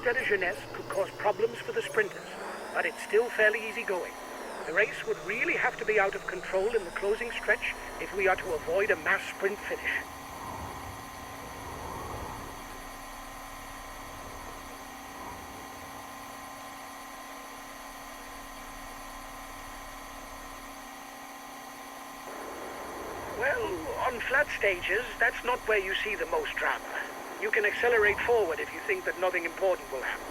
de la Jeunesse could cause problems for the sprinters, but it's still fairly easy going. The race would really have to be out of control in the closing stretch if we are to avoid a mass sprint finish. Well, on flat stages, that's not where you see the most drama. You can accelerate forward if you think that nothing important will happen.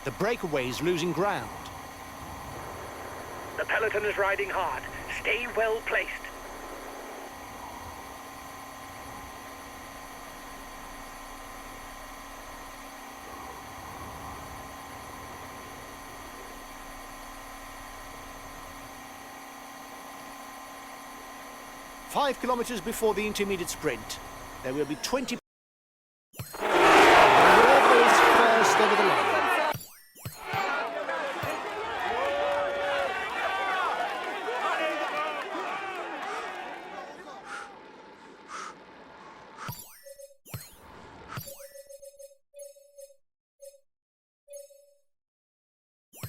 The breakaway is losing ground. The peloton is riding hard. Stay well placed. Five kilometers before the intermediate sprint, there will be 20. Whoever is first over the line.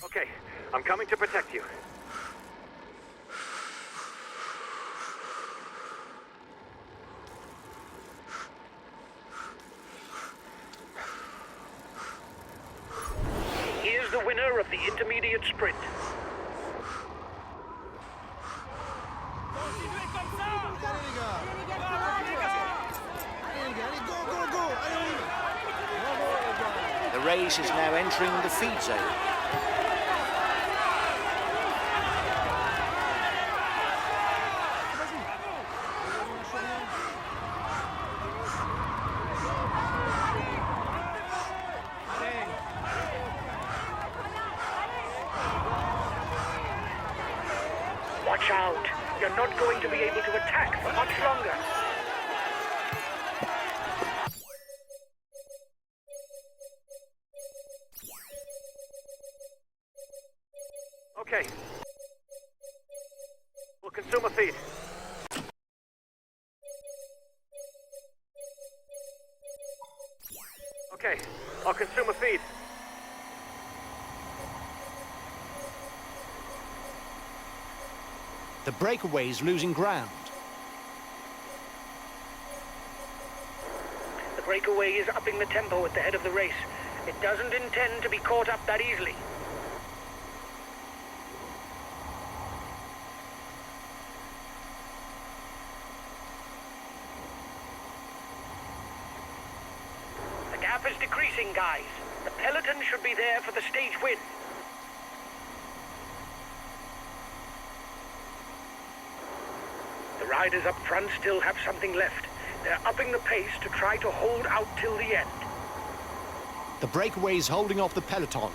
Okay, I'm coming to protect you. Here's the winner of the intermediate sprint. The race is now entering the feed zone. Watch out. You're not going to be able to attack for much longer. Okay. We'll consume a feed. Okay, I'll consume a feed. The breakaway is losing ground. The breakaway is upping the tempo at the head of the race. It doesn't intend to be caught up that easily. The gap is decreasing, guys. The peloton should be there for the stage win. The riders up front still have something left. They're upping the pace to try to hold out till the end. The breakaway is holding off the peloton,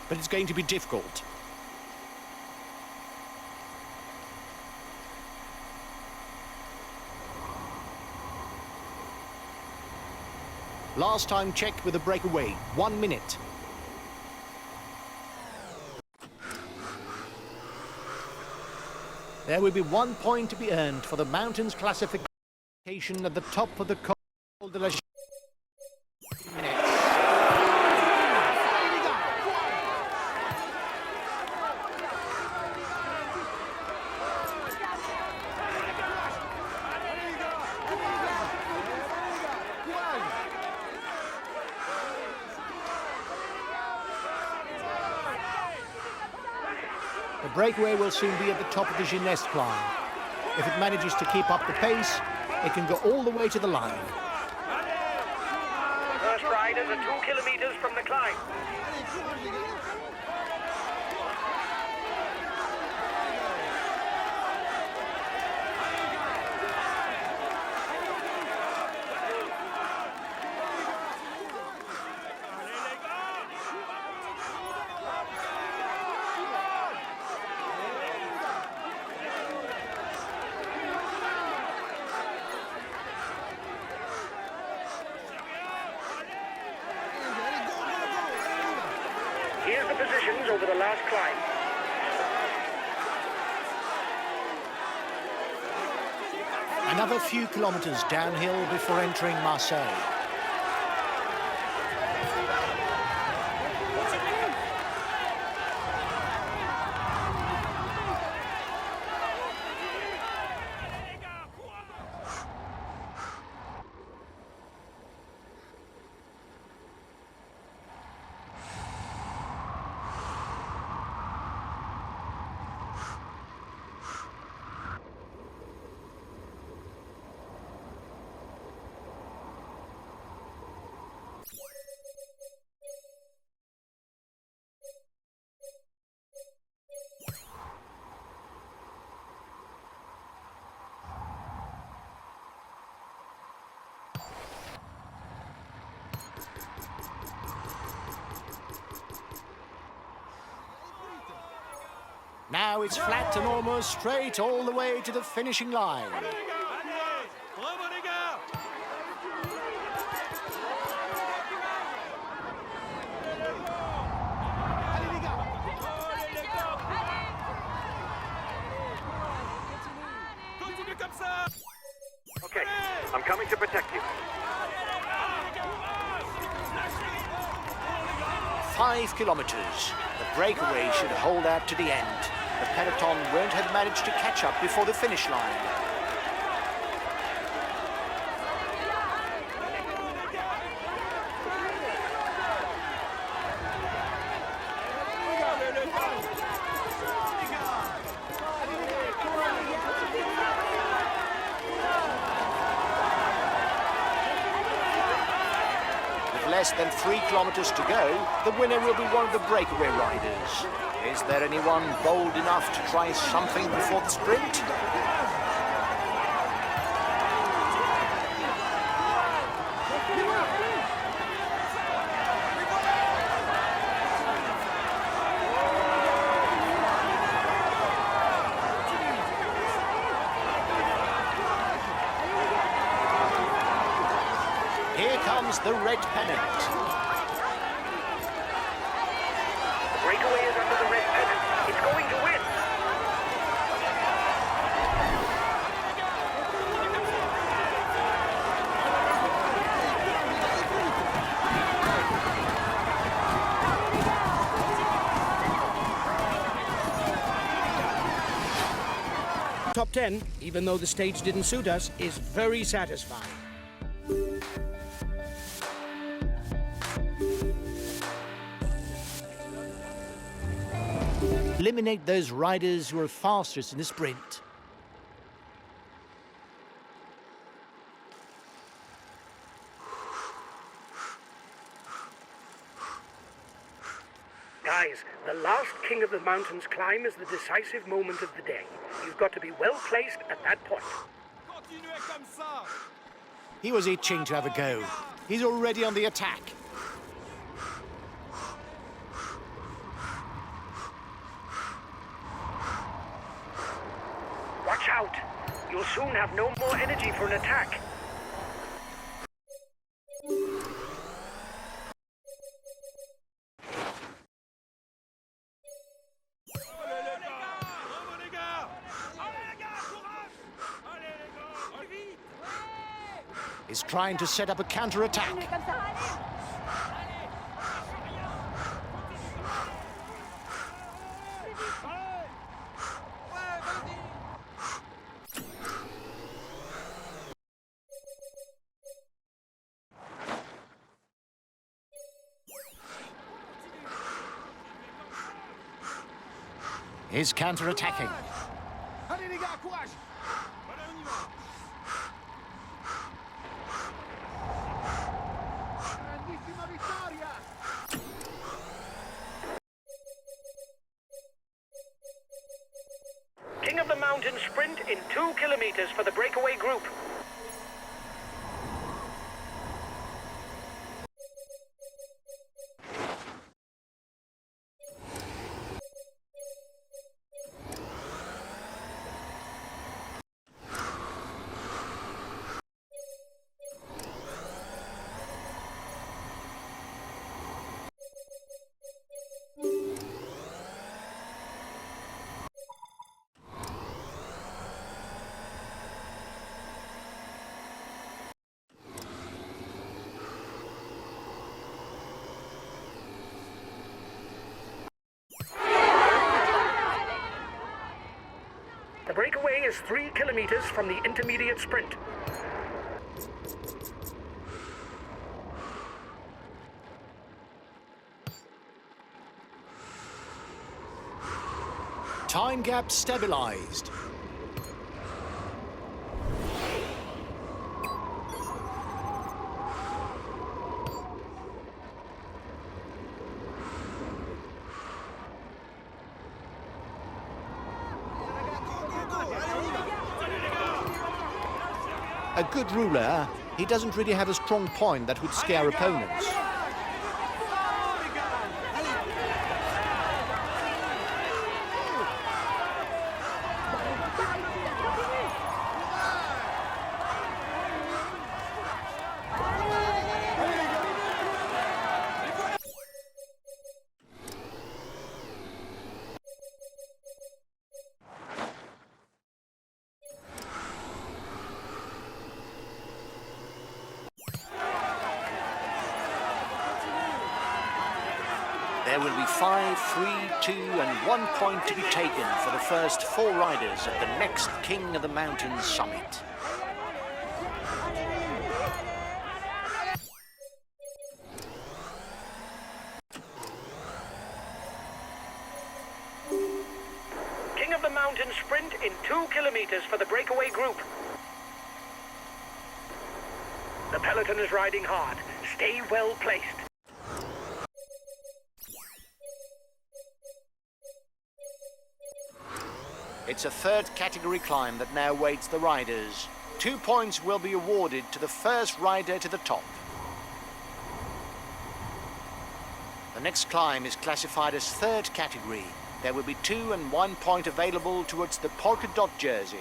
but it's going to be difficult. Last time checked with the breakaway, 1 minute. There will be 1 point to be earned for the mountains classification at the top of the Col de la Jeunesse. The breakaway will soon be at the top of the Jeunesse climb. If it manages to keep up the pace, it can go all the way to the line. First riders are 2 kilometers from the climb. Congratulations over the last climb. Another few kilometres downhill before entering Marseille. Now it's flat and almost straight all the way to the finishing line. Okay, I'm coming to protect you. 5 kilometres. The breakaway should hold out to the end. The peloton won't have managed to catch up before the finish line. Less than 3 kilometres to go, the winner will be one of the breakaway riders. Is there anyone bold enough to try something before the sprint? Here comes the red pennant. The breakaway is under the red pennant. It's going to win. Top 10, even though the stage didn't suit us, is very satisfying. Eliminate those riders who are fastest in the sprint. Guys, the last King of the Mountains climb is the decisive moment of the day. You've got to be well placed at that point. He was itching to have a go. He's already on the attack. Watch out! You'll soon have no more energy for an attack. He's trying to set up a counter-attack. He's counter-attacking. King of the Mountain sprint in 2 kilometers for the breakaway group. is 3 kilometers from the intermediate sprint. Time gap stabilized. A good ruler, he doesn't really have a strong point that would scare opponents. There will be 5, 3, 2 and 1 point to be taken for the first 4 riders at the next King of the Mountains summit. King of the Mountains sprint in 2 kilometers for the breakaway group. The peloton is riding hard. Stay well placed. It's a 3rd category climb that now waits the riders. 2 points will be awarded to the first rider to the top. The next climb is classified as 3rd category. There will be 2 and 1 point available towards the polka dot jersey.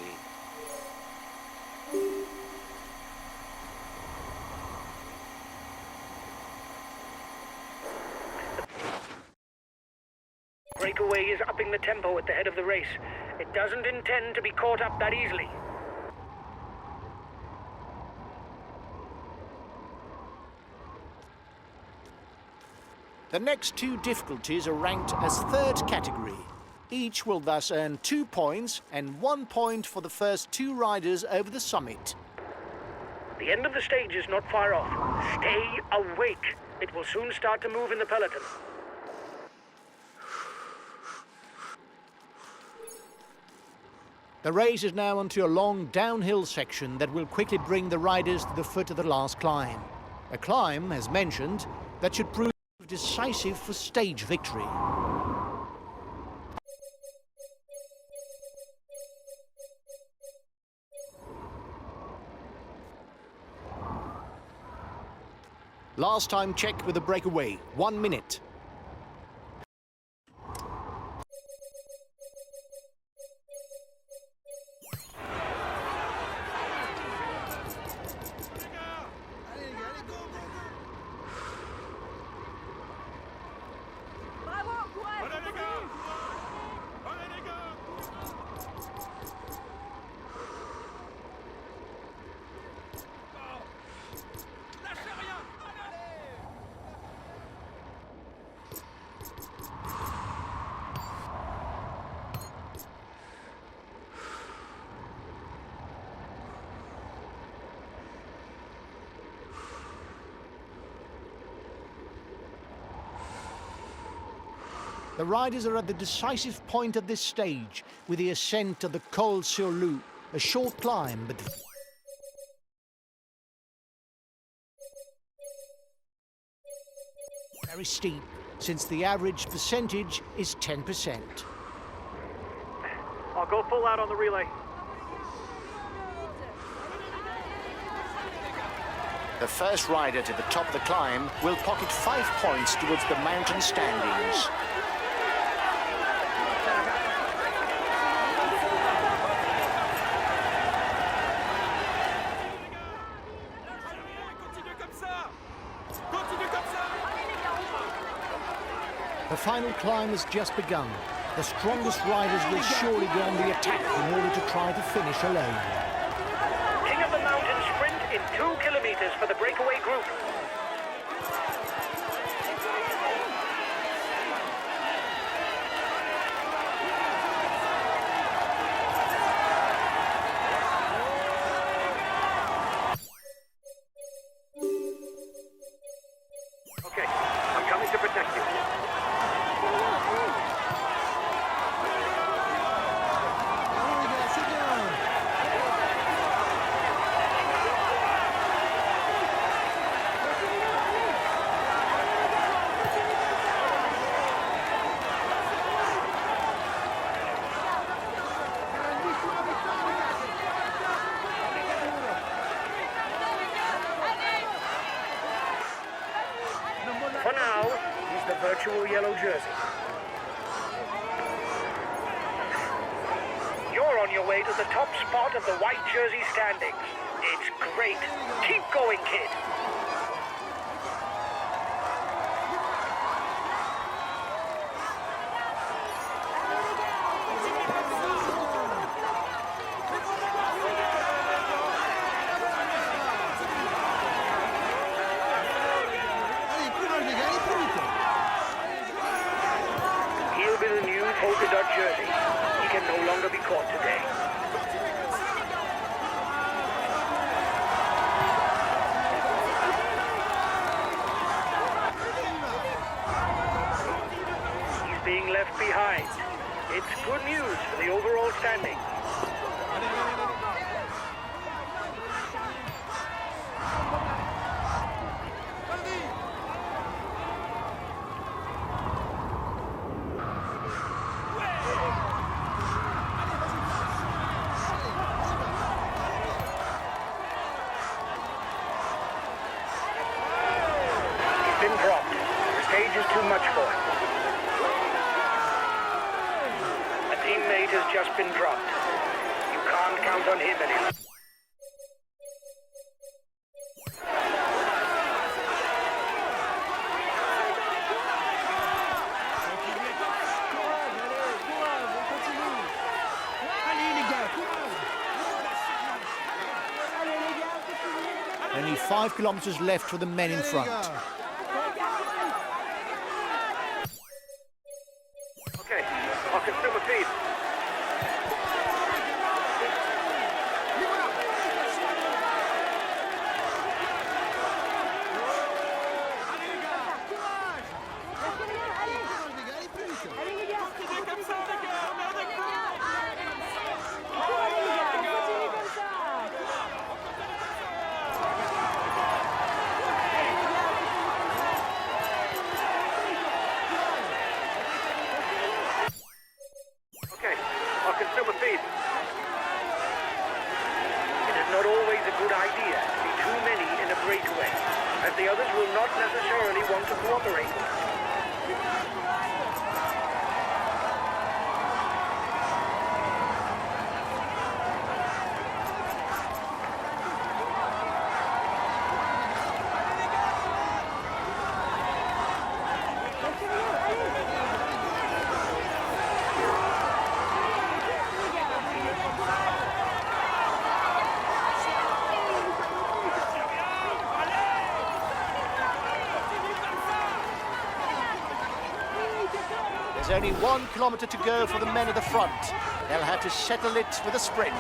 Breakaway is upping the tempo at the head of the race. It doesn't intend to be caught up that easily. The next 2 difficulties are ranked as 3rd category. Each will thus earn 2 points and 1 point for the first 2 riders over the summit. The end of the stage is not far off. Stay awake. It will soon start to move in the peloton. The race is now onto a long downhill section that will quickly bring the riders to the foot of the last climb. A climb, as mentioned, that should prove decisive for stage victory. Last time check with the breakaway, 1 minute. The riders are at the decisive point of this stage with the ascent of the Col sur Loup, a short climb but very steep, since the average percentage is 10%. I'll go full out on the relay. The first rider to the top of the climb will pocket 5 points towards the mountain standings. The final climb has just begun. The strongest riders will surely go on the attack in order to try to finish alone. King of the Mountains sprint in 2 kilometers for the breakaway group. virtual yellow jersey. You're on your way to the top spot of the white jersey standings. It's great. Keep going, kid. He'll be the new polka dot jersey. He can no longer be caught today. He's being left behind. It's good news for the overall standing. Been dropped. The stage is too much for him. A teammate has just been dropped. You can't count on him anymore. Only 5 kilometers left for the men in front. Okay, I'll consume a feed. Okay, I'll consume a feed. It is not always a good idea to be too many in a breakaway, as the others will not necessarily want to cooperate. There's only 1 kilometer to go for the men at the front. They'll have to settle it with a sprint.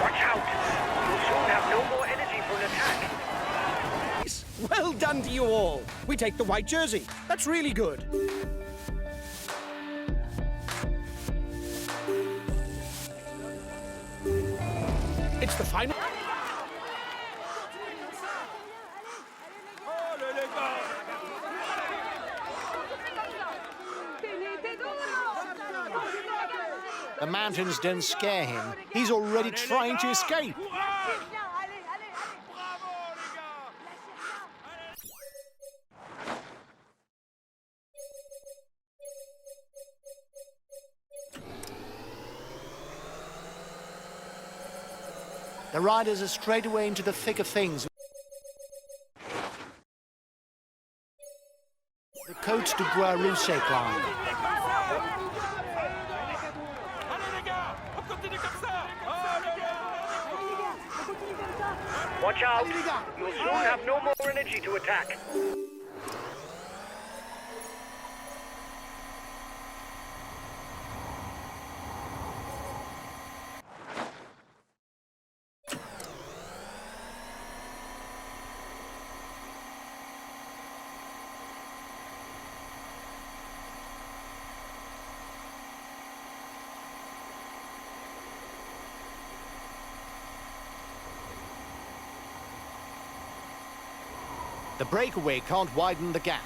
Watch out! You'll soon have no more energy for an attack. Well done to you all. We take the white jersey. That's really good. It's the final. The mountains don't scare him. He's already trying to escape. The riders are straight away into the thick of things. The Côte de Bois-Roussec line. Watch out! You'll soon have no more energy to attack. The breakaway can't widen the gap.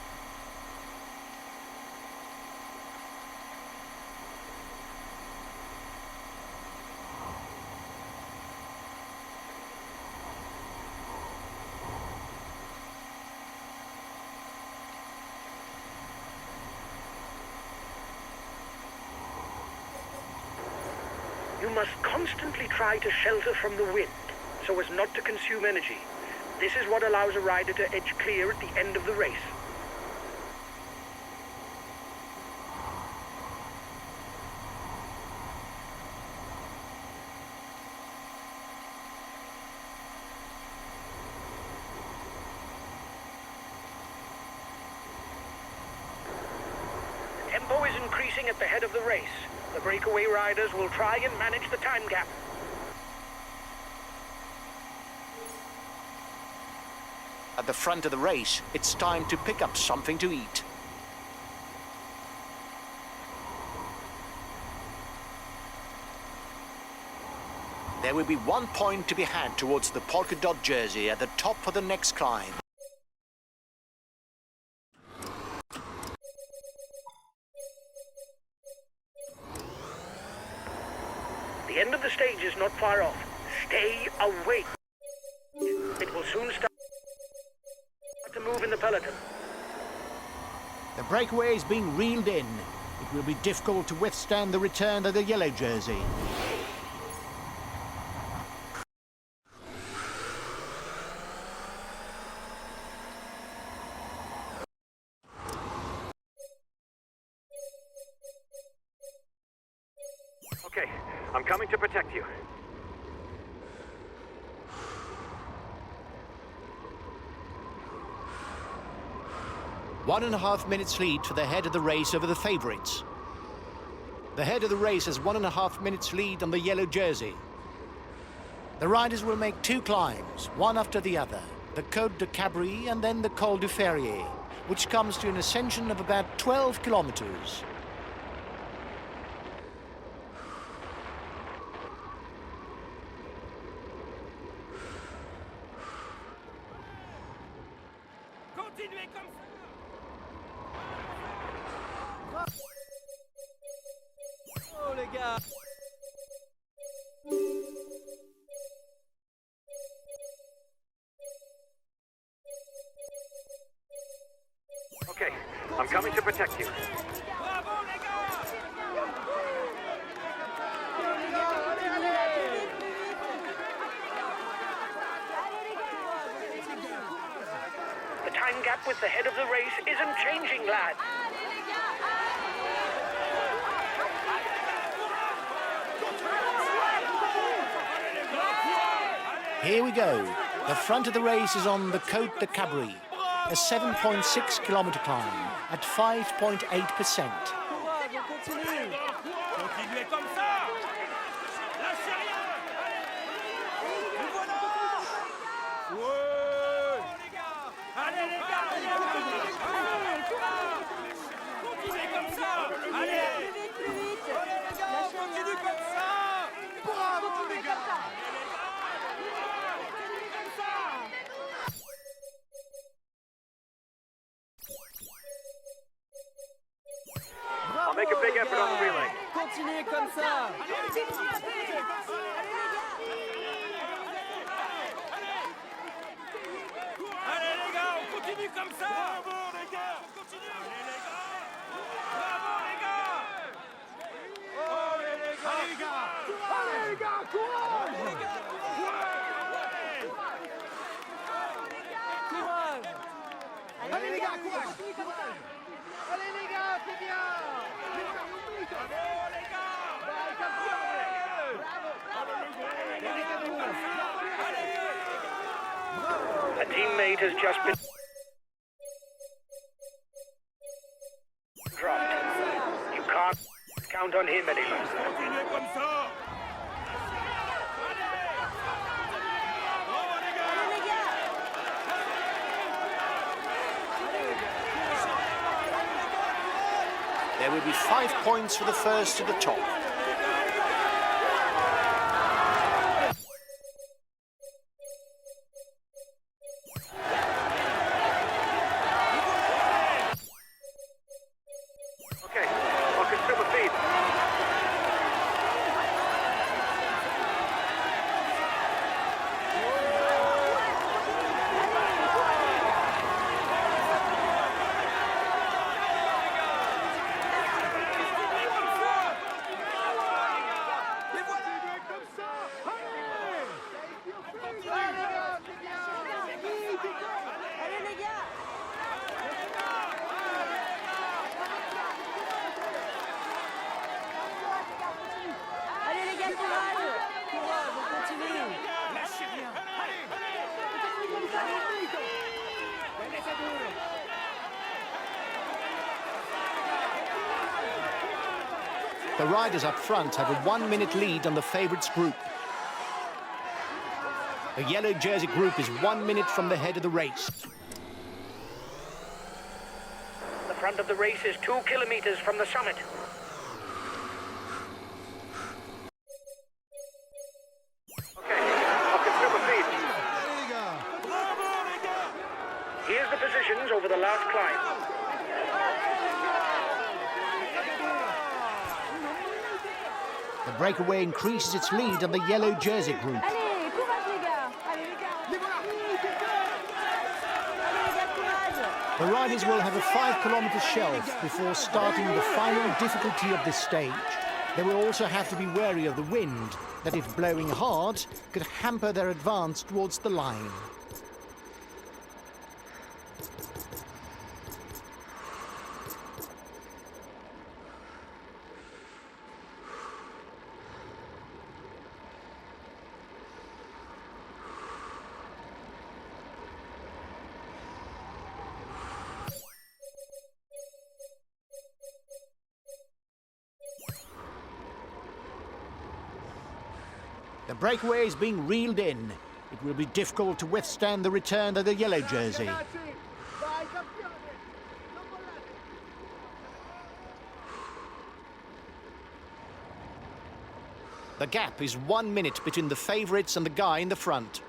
You must constantly try to shelter from the wind so as not to consume energy. This is what allows a rider to edge clear at the end of the race. Tempo is increasing at the head of the race. The breakaway riders will try and manage the time gap. At the front of the race, it's time to pick up something to eat. There will be 1 point to be had towards the polka dot jersey at the top of the next climb. The end of the stage is not far off. Stay away. It will soon start to move in the peloton. The breakaway is being reeled in. It will be difficult to withstand the return of the yellow jersey. Okay, I'm coming to protect you. One and a half minutes lead for the head of the race over the favourites. The head of the race has 1.5 minutes lead on the yellow jersey. The riders will make 2 climbs, one after the other. The Côte de Cabri and then the Col du Ferrier, which comes to an ascension of about 12 kilometres. Continuez comme ça. Oh les gars. Okay, I'm coming to protect you. Bravo les gars. The time gap with the head of the race isn't changing, lad. Here we go. The front of the race is on the Côte de Cabri, a 7.6 kilometre climb at 5.8%. Continuez comme ça. Lâchez rien. Nous voilà. Ouais. Allez les gars. Continuez comme ça. Allez. Continue comme ça. Bravo les gars. I'll make a big effort on the relay. Continuez comme ça. Allez les gars, on continue comme ça. Bravo les gars, on continue. Allez les gars. Bravo les gars. Oh les gars. Allez les gars. Allez les gars, courage. Allez les gars, courage. Allez les gars, courage. Allez les gars, c'est bien. Bravo les gars. A teammate has just been dropped. You can't count on him anymore. Continuez comme ça. There will be 5 points for the first to the top. Okay, I'll consume a feed. The riders up front have a 1-minute lead on the favourites group. The yellow jersey group is 1 minute from the head of the race. The front of the race is 2 kilometers from the summit. Here's the positions over the last climb. The breakaway increases its lead on the yellow jersey group. Allez, courage les gars. Allez les gars. Allez les gars, courage. The riders will have a 5-kilometre shelf before starting the final difficulty of this stage. They will also have to be wary of the wind, that if blowing hard, could hamper their advance towards the line. The breakaway is being reeled in. It will be difficult to withstand the return of the yellow jersey. The gap is 1 minute between the favourites and the guy in the front.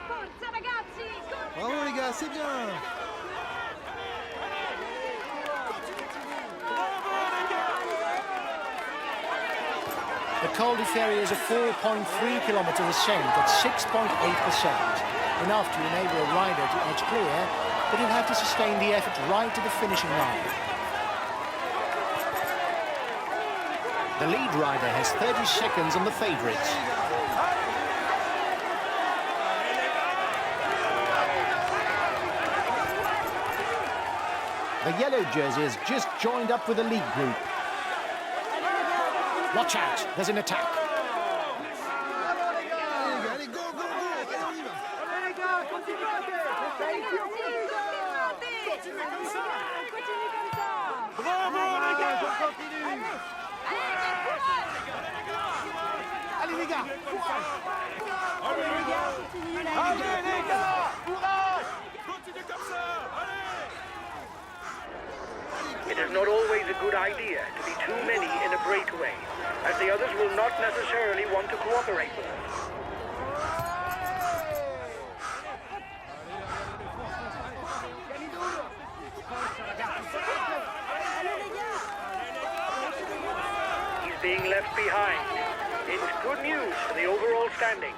Forza ragazzi, Bravo les gars, c'est bien. The Col de Ferry is a 4.3-kilometre ascent at 6.8%, enough to enable a rider to edge clear, but he'll have to sustain the effort right to the finishing line. The lead rider has 30 seconds on the favourites. The yellow jersey has just joined up with the lead group. Watch out, there's an attack. Allez, go, go, go. Allez, on y va. Continuez comme ça. Bravo les gars. Allez les gars. Allez les gars. Allez les gars. Courage. Continuez comme ça. Allez. It is not always a good idea to be too many in a breakaway, as the others will not necessarily want to cooperate with us. He's being left behind. It's good news for the overall standings.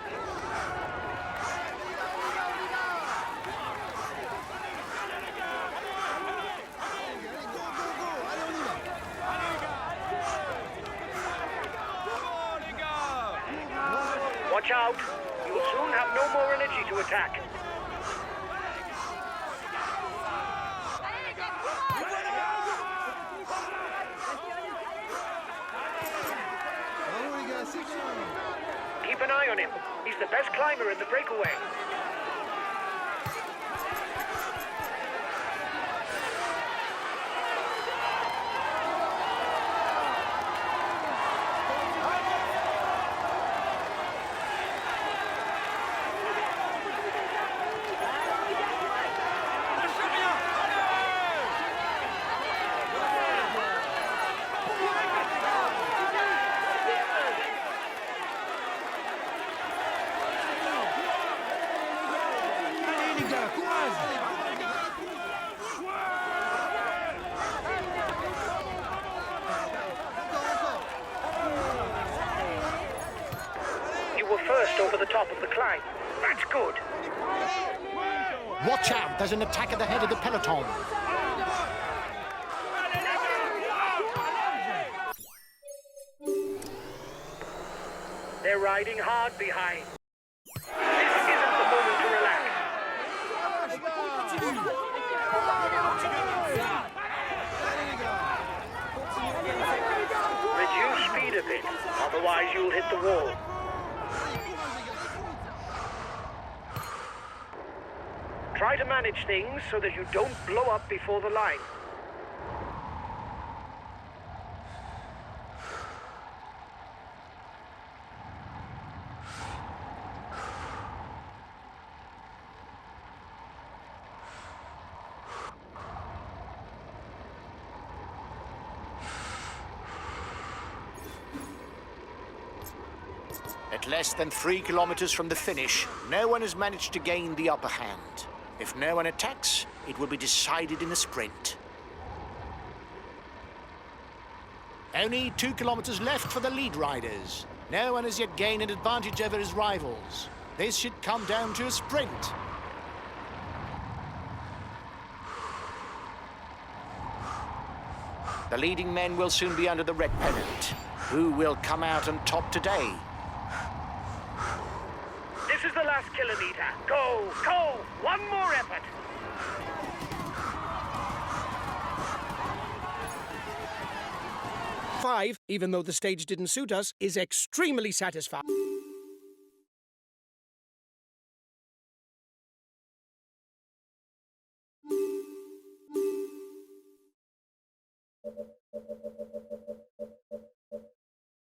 Watch out! You will soon have no more energy to attack. Bravo les gars, c'est bien. Keep an eye on him. He's the best climber in the breakaway. Les gars, courage. You were first over the top of the climb. That's good. Watch out, there's an attack at the head of the peloton. They're riding hard behind. This isn't the moment to relax. Reduce speed a bit, otherwise you'll hit the wall. Try to manage things so that you don't blow up before the line. At less than 3 kilometers from the finish, no one has managed to gain the upper hand. If no one attacks, it will be decided in a sprint. Only 2 kilometers left for the lead riders. No one has yet gained an advantage over his rivals. This should come down to a sprint. The leading men will soon be under the red pennant. Who will come out on top today? This is the last kilometer. Go, go! One more effort. Five, even though the stage didn't suit us, is extremely satisfying.